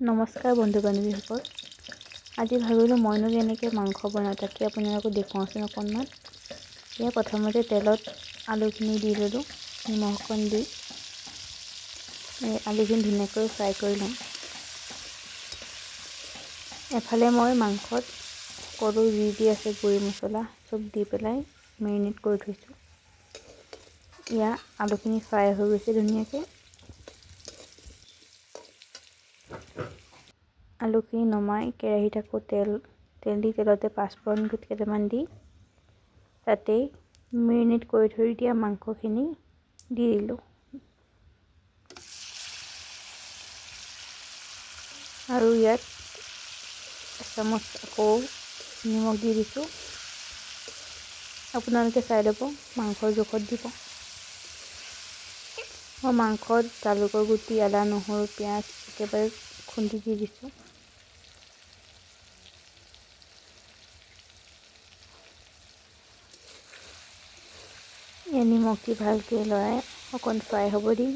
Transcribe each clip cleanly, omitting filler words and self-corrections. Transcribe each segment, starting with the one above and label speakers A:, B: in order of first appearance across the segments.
A: নমস্কাৰ বন্ধু বান্ধৱীসকল। আজি ভাবিলোঁ মইনো কেনেকৈ মাংস বনাওঁ তাকে আপোনালোকক দেখুৱাওঁচোন অকণমান। এতিয়া প্ৰথমতে তেলত আলুখিনি দি ল'লোঁ, নিমখ অকণ দি আলুখিনি ধুনীয়াকৈ ফ্ৰাই কৰি ল'ম। এফালে মই মাংসত সকলো যি আছে গুড়ি মছলা চব দি পেলাই মেৰিনেট কৰি থৈছোঁ। ইয়াৰ আলুখিনি ফ্ৰাই হৈ গৈছে ধুনীয়াকৈ। আলুখিনি নমাই কেৰাহীত আকৌ তেল দি তেলতে পাঁচফোৰণ কেইটামান দি তাতেই মেৰিনেট কৰি থৈ দিয়া মাংসখিনি দি দিলোঁ আৰু ইয়াত এচামুচ আকৌ নিমখ দি দিছোঁ। আপোনালোকে চাই ল'ব, মাংসৰ জোখত দিব। মই মাংসত জালুকৰ গুটি, আদা, নহৰু, পিঁয়াজ একেবাৰে খুন্দি দি দিছোঁ। নিমখ দি ভালকৈ লৰাই অকণ ফ্ৰাই হ'ব দিম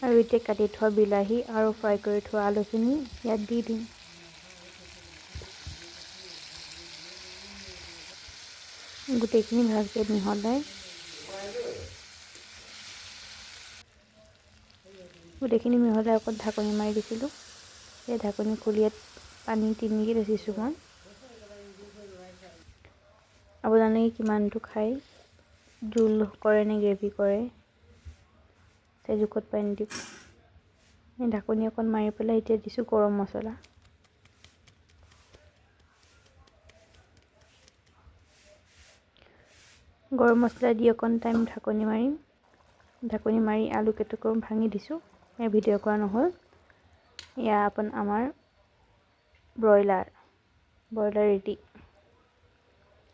A: আৰু এতিয়া কাটি থোৱা বিলাহী আৰু ফ্ৰাই কৰি থোৱা আলুখিনি ইয়াত দি দিম। গোটেইখিনি ভালকৈ মিহলাই অকণ ঢাকনি মাৰি দিছিলোঁ। সেই ঢাকনি খুলি ইয়াত পানী তিনিকৈ বেচিছোঁ মই। আপোনালোকে কিমানটো খায়, জোল কৰে নে গ্ৰেভি কৰে, সেই জোখত পানী দিব। ঢাকনি অকণ মাৰি পেলাই এতিয়া দিছোঁ গৰম মছলা। গৰম মছলা দি অকণ টাইম ঢাকনি মাৰি আলু কেইটুকুৰা ভাঙি দিছোঁ। এই ভিডিঅ' কৰা নহ'ল। এয়া আমাৰ ব্ৰইলাৰ ৰেডি।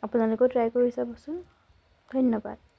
A: আপোনালোকেও ট্ৰাই কৰি চাবচোন। ধন্যবাদ।